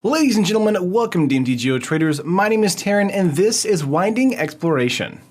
Ladies and gentlemen, welcome to MTG Traders. My name is Taryn, and this is Winding Exploration.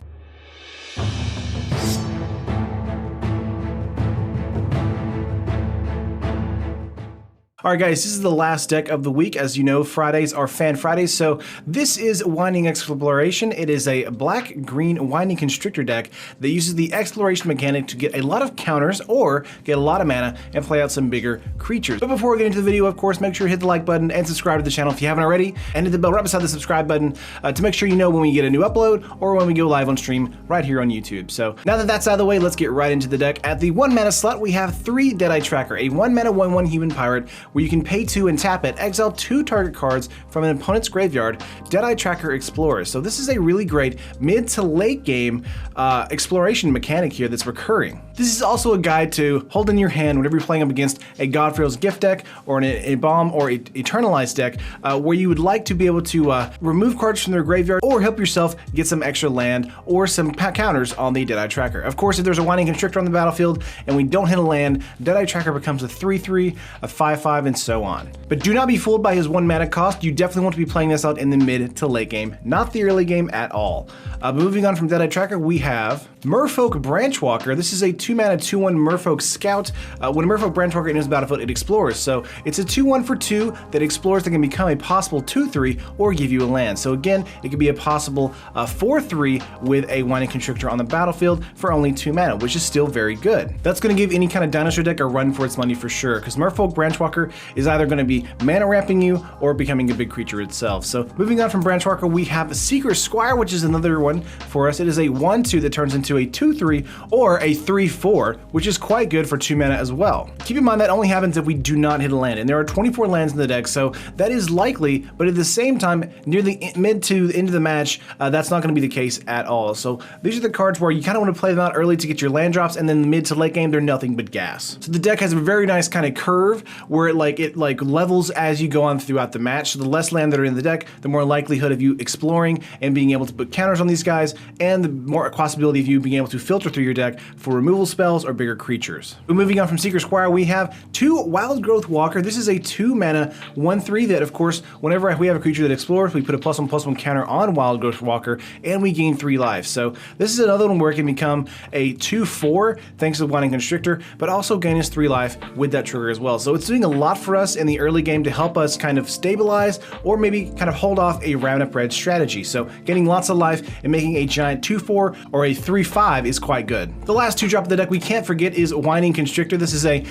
Alright guys, this is the last deck of the week. As you know, Fridays are Fan Fridays, so this is Winding Exploration. It is a black-green Winding Constrictor deck that uses the Exploration mechanic to get a lot of counters or get a lot of mana and play out some bigger creatures. But before we get into the video, of course, make sure to hit the like button and subscribe to the channel if you haven't already, and hit the bell right beside the subscribe button to make sure you know when we get a new upload or when we go live on stream right here on YouTube. So now that that's out of the way, let's get right into the deck. At the 1 mana slot, we have 3 Deadeye Tracker, a 1 mana 1/1 human pirate, where you can pay 2 and tap it, exile 2 target cards from an opponent's graveyard, Deadeye Tracker Explorer. So this is a really great mid to late game exploration mechanic here that's recurring. This is also a guide to hold in your hand whenever you're playing up against a Godfrey's Gift deck or a Bomb or Eternalized deck where you would like to be able to remove cards from their graveyard or help yourself get some extra land or some counters on the Deadeye Tracker. Of course, if there's a Winding Constrictor on the battlefield and we don't hit a land, Deadeye Tracker becomes a 3/3, a 5/5, and so on. But do not be fooled by his 1 mana cost. You definitely want to be playing this out in the mid to late game, not the early game at all. Moving on from Deadeye Tracker, we have Merfolk Branchwalker. This is a 2 mana 2/1 Merfolk Scout. When Merfolk Branchwalker enters the battlefield, it explores. So it's a 2/1 for 2 that explores that can become a possible 2/3 or give you a land. So again, it could be a possible 4/3 with a Winding Constrictor on the battlefield for only 2 mana, which is still very good. That's going to give any kind of dinosaur deck a run for its money for sure, because Merfolk Branchwalker is either going to be mana ramping you or becoming a big creature itself. So moving on from Branchwalker, we have Seeker Squire, which is another one for us. It is a 1/2 that turns into a 2/3 or a 3/4, which is quite good for 2 mana as well. Keep in mind that only happens if we do not hit a land, and there are 24 lands in the deck, so that is likely, but at the same time, near the mid to the end of the match, that's not going to be the case at all. So these are the cards where you kind of want to play them out early to get your land drops, and then the mid to late game, they're nothing but gas. So the deck has a very nice kind of curve where it levels as you go on throughout the match. So the less land that are in the deck, the more likelihood of you exploring and being able to put counters on these guys, and the more possibility of you being able to filter through your deck for removal spells or bigger creatures. But moving on from Seeker Squire, we have 2 Wild Growth Walker. This is a 2 mana 1/3 that, of course, whenever we have a creature that explores, we put a +1/+1 counter on Wild Growth Walker, and we gain 3 life. So this is another one where it can become a 2/4 thanks to Winding Constrictor, but also gain us 3 life with that trigger as well. So it's doing a lot for us in the early game to help us kind of stabilize or maybe kind of hold off a round-up red strategy. So getting lots of life and making a giant 2/4 or a 3/5 is quite good. The last 2 drop of the deck we can't forget is Winding Constrictor. This is a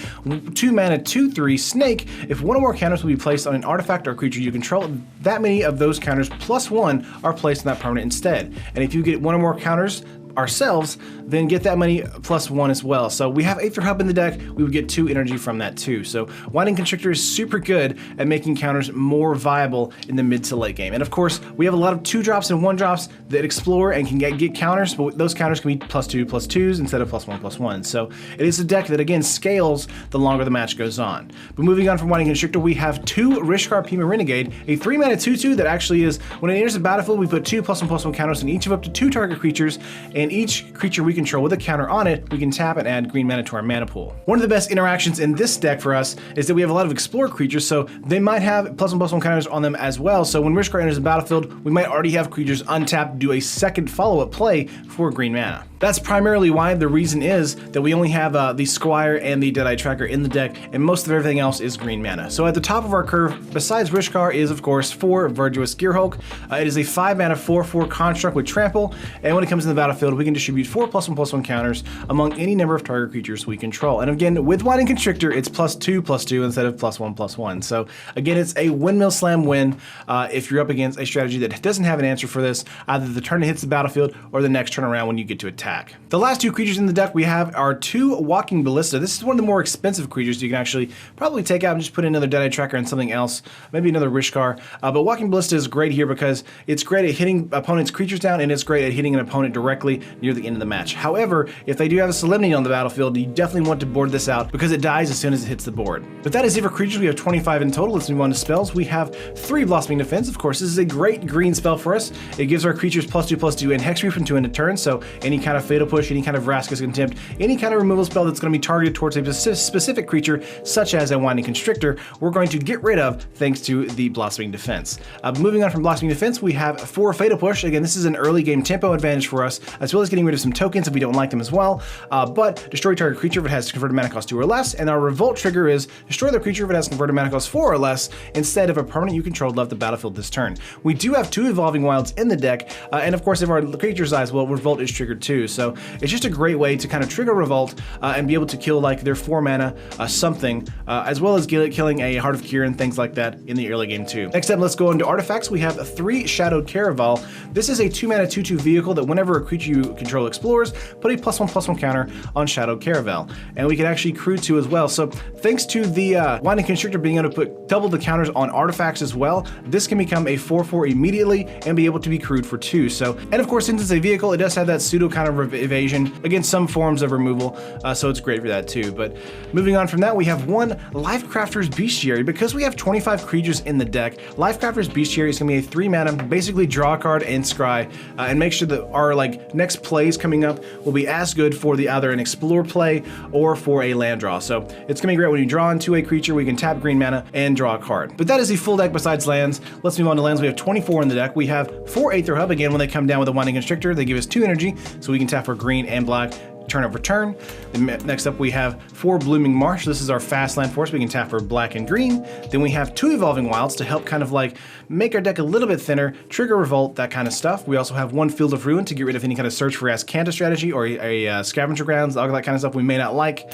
2 mana 2/3 snake. If 1 or more counters will be placed on an artifact or creature you control, that many of those counters +1 are placed on that permanent instead. And if you get 1 or more counters ourselves, then get that many +1 as well. So we have Aether Hub in the deck, we would get 2 energy from that too. So Winding Constrictor is super good at making counters more viable in the mid to late game. And of course, we have a lot of 2-drops and 1-drops that explore and can get counters, but those counters can be +2/+2s instead of +1/+1. So it is a deck that again scales the longer the match goes on. But moving on from Winding Constrictor, we have 2 Rishkar Pima Renegade, a 3 mana 2/2 that actually is, when it enters the battlefield, we put 2 +1/+1 counters on each of up to 2 target creatures, and each creature we control with a counter on it, we can tap and add green mana to our mana pool. One of the best interactions in this deck for us is that we have a lot of Explore creatures, so they might have +1/+1 counters on them as well. So when Rishkar enters the battlefield, we might already have creatures untapped to do a second follow-up play for green mana. That's primarily why the reason is that we only have the Squire and the Deadeye Tracker in the deck, and most of everything else is green mana. So at the top of our curve, besides Rishkar, is of course 4 Verdurous Gearhulk. It is a 5 mana 4/4 construct with trample, and when it comes in the battlefield, we can distribute 4 +1/+1 counters among any number of target creatures we control. And again, with Winding Constrictor, it's +2/+2 instead of +1/+1. So again, it's a windmill slam win if you're up against a strategy that doesn't have an answer for this, either the turn it hits the battlefield or the next turn around when you get to attack. The last 2 creatures in the deck we have are 2 Walking Ballista. This is one of the more expensive creatures you can actually probably take out and just put in another Deadeye Tracker and something else, maybe another Rishkar. But Walking Ballista is great here because it's great at hitting opponents' creatures down, and it's great at hitting an opponent directly near the end of the match. However, if they do have a Solemnity on the battlefield, you definitely want to board this out because it dies as soon as it hits the board. But that is it for creatures. We have 25 in total. Let's move on to spells. We have 3 Blossoming Defense. Of course, this is a great green spell for us. It gives our creatures +2/+2 and Hexproof into end of turn, so any kind of Fatal Push, any kind of Vraska's Contempt, any kind of removal spell that's going to be targeted towards a specific creature, such as a Winding Constrictor, we're going to get rid of thanks to the Blossoming Defense. Moving on from Blossoming Defense, we have 4 Fatal Push. Again, this is an early game tempo advantage for us, as well as getting rid of some tokens if we don't like them as well. But destroy target creature if it has converted mana cost 2 or less, and our Revolt trigger is destroy the creature if it has converted mana cost 4 or less, instead of a permanent you controlled left the battlefield this turn. We do have 2 Evolving Wilds in the deck, and of course if our creatures dies, well, Revolt is triggered too. So it's just a great way to kind of trigger Revolt and be able to kill like their 4 mana something, as well as killing a Heart of Kir and things like that in the early game too. Next up, let's go into artifacts. We have 3 Shadowed Caraval. This is a 2 mana 2/2 vehicle that whenever a creature you control explores, put a +1/+1 counter on Shadowed Caraval. And we can actually crew 2 as well. So thanks to the Winding Constrictor being able to put double the counters on artifacts as well, this can become a 4/4 immediately and be able to be crewed for 2. So, and of course, since it's a vehicle, it does have that pseudo kind of evasion against some forms of removal, so it's great for that too. But moving on from that, we have 1 Lifecrafter's Bestiary. Because we have 25 creatures in the deck, Lifecrafter's Bestiary is going to be a 3 mana, basically draw a card and scry, and make sure that our like next plays coming up will be as good for the either an explore play or for a land draw. So it's going to be great when you draw into a creature, we can tap green mana and draw a card. But that is the full deck besides lands. Let's move on to lands. We have 24 in the deck. We have 4 Aether Hub. Again, when they come down with a Winding Constrictor, they give us 2 energy, so we can tap for green and black turn over turn. Next up, we have 4 Blooming Marsh. This is our fast land force. We can tap for black and green. Then we have 2 Evolving Wilds to help kind of like make our deck a little bit thinner, trigger Revolt, that kind of stuff. We also have 1 Field of Ruin to get rid of any kind of Search for Azcanta strategy or a Scavenger Grounds, all that kind of stuff we may not like.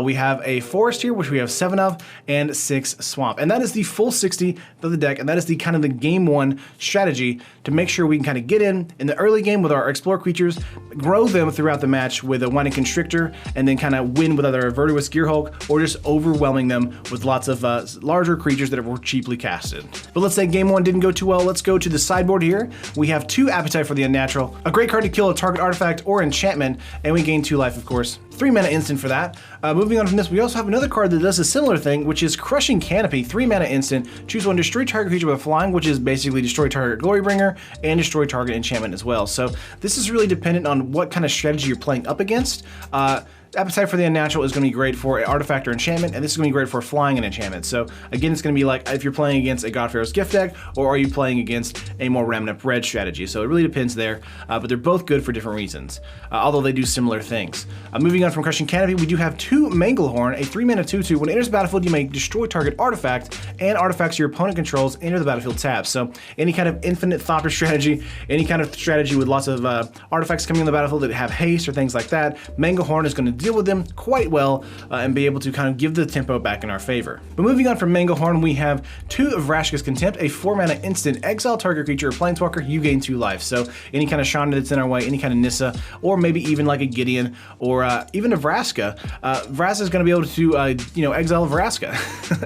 We have a Forest here, which we have 7 of, and 6 Swamp. And that is the full 60 of the deck, and that is the kind of the game 1 strategy to make sure we can kind of get in the early game with our Explore creatures, grow them throughout the match with a Winding Constrictor, and then kind of win with either a Verdurous Gearhulk or just overwhelming them with lots of larger creatures that were cheaply casted. But let's say game 1 didn't go too well. Let's go to the sideboard here. We have 2 Appetite for the Unnatural, a great card to kill a target artifact or enchantment, and we gain 2 life, of course. 3 mana instant for that. Moving on from this, we also have another card that does a similar thing, which is Crushing Canopy, 3 mana instant. Choose 1, destroy target creature with flying, which is basically destroy target Glorybringer and destroy target enchantment as well. So this is really dependent on what kind of strategy you're playing up against. Appetite for the Unnatural is going to be great for an artifact or enchantment, and this is going to be great for flying and enchantment. So again, it's going to be like if you're playing against a Godpharaoh's Gift deck, or are you playing against a more Remnant Red strategy. So it really depends there, but they're both good for different reasons, although they do similar things. Moving on from Crushing Canopy, we do have 2 Manglehorn, a 3 mana 2/2. When it enters the battlefield, you may destroy target artifact, and artifacts your opponent controls enter the battlefield tab. So any kind of infinite Thopter strategy, any kind of strategy with lots of artifacts coming on the battlefield that have haste or things like that, Manglehorn is going to deal with them quite well and be able to kind of give the tempo back in our favor. But moving on from Manglehorn, we have 2 of Vraska's Contempt, a 4 mana instant. Exile target creature or planeswalker, you gain 2 life. So any kind of Shonda that's in our way, any kind of Nissa, or maybe even like a Gideon or even a Vraska. Vraska is going to be able to exile Vraska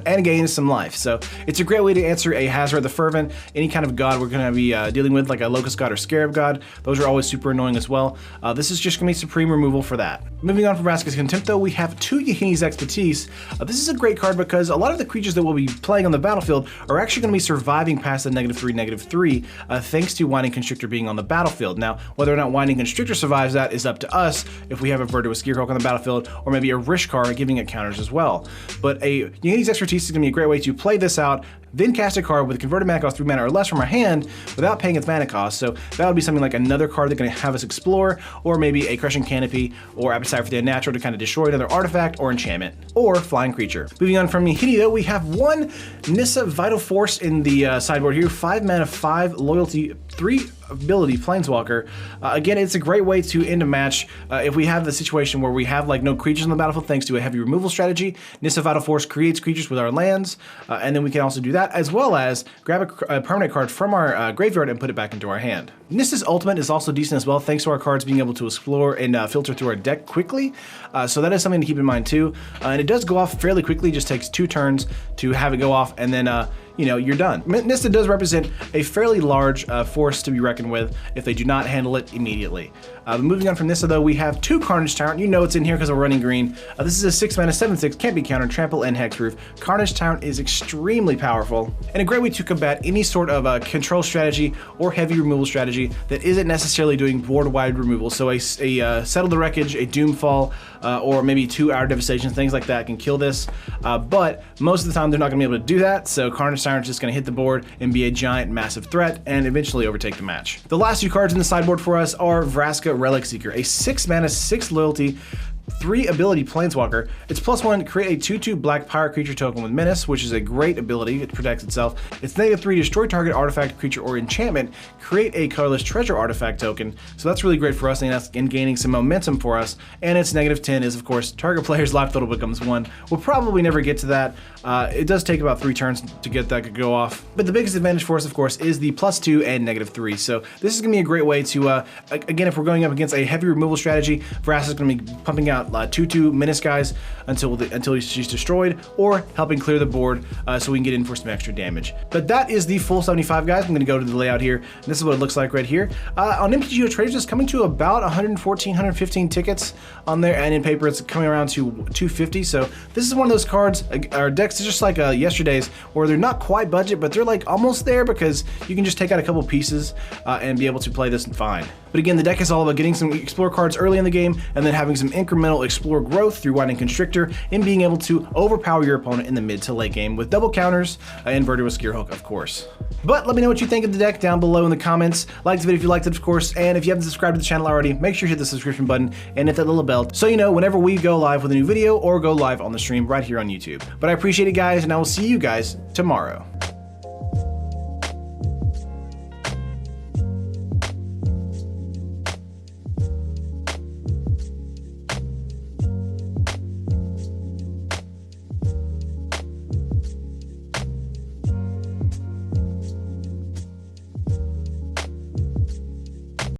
and gain some life. So it's a great way to answer a Hazard the Fervent, any kind of god we're going to be dealing with, like a Locust God or Scarab God. Those are always super annoying as well. This is just going to be supreme removal for that. Moving on from Vraska's Contempt, though, we have 2 Yahini's Expertise. This is a great card because a lot of the creatures that we'll be playing on the battlefield are actually going to be surviving past the -3/-3, thanks to Winding Constrictor being on the battlefield. Now, whether or not Winding Constrictor survives that is up to us if we have a Verdurous Gearhulk on the battlefield, or maybe a Rishkar giving it counters as well. But a Yahini's Expertise is going to be a great way to play this out, then cast a card with converted mana cost 3 mana or less from our hand without paying its mana cost. So that would be something like another card that's going to have us explore, or maybe a Crushing Canopy or Appetite for the Unnatural to kind of destroy another artifact or enchantment or flying creature. Moving on from Yahini, though, we have 1 Nissa Vital Force in the sideboard here, 5 mana, 5 loyalty, 3 ability Planeswalker. Again, it's a great way to end a match if we have the situation where we have like no creatures on the battlefield thanks to a heavy removal strategy. Nissa Vital Force creates creatures with our lands, and then we can also do that, as well as grab a permanent card from our graveyard and put it back into our hand. Nissa's Ultimate is also decent as well, thanks to our cards being able to explore and filter through our deck quickly. So that is something to keep in mind too. And it does go off fairly quickly, just takes 2 turns to have it go off, and then you know, you're done. Nista does represent a fairly large force to be reckoned with if they do not handle it immediately. Moving on from Nista though, we have 2 Carnage Tyrant. You know it's in here because we're running green. This is a 6 mana 7/6, can't be countered, trample and hexproof. Carnage Tyrant is extremely powerful and a great way to combat any sort of control strategy or heavy removal strategy that isn't necessarily doing board-wide removal. So a Settle the Wreckage, a Doomfall, or maybe 2-hour Devastation, things like that can kill this. But most of the time they're not going to be able to do that, so Carnage Tyrant's just going to hit the board and be a giant, massive threat and eventually overtake the match. The last 2 cards in the sideboard for us are Vraska Relic Seeker, a 6 mana, 6 loyalty, 3 ability Planeswalker. It's +1, create a 2/2 black pirate creature token with Menace, which is a great ability. It protects itself. It's -3, destroy target artifact, creature, or enchantment. Create a colorless treasure artifact token. So that's really great for us and gaining some momentum for us. And it's -10 is, of course, target player's life total becomes 1. We'll probably never get to that. It does take about 3 turns to get that to go off. But the biggest advantage for us, of course, is the +2 and -3. So this is going to be a great way to, again, if we're going up against a heavy removal strategy, Vraska is going to be pumping out 2/2 Menace guys until she's destroyed, or helping clear the board so we can get in for some extra damage. But that is the full 75, guys. I'm going to go to the layout here. And this is what it looks like right here. On MTG Traders, it's coming to about 114, 115 tickets on there, and in paper it's coming around to 250. So this is one of those cards, or decks, just like yesterday's, where they're not quite budget, but they're like almost there because you can just take out a couple pieces and be able to play this fine. But again, the deck is all about getting some Explore cards early in the game and then having some incremental Explore growth through Winding Constrictor and being able to overpower your opponent in the mid to late game with double counters, inverted with Skeerhook, of course. But let me know what you think of the deck down below in the comments. Like the video if you liked it, of course, and if you haven't subscribed to the channel already, make sure you hit the subscription button and hit that little bell so you know whenever we go live with a new video or go live on the stream right here on YouTube. But I appreciate it, guys, and I will see you guys tomorrow.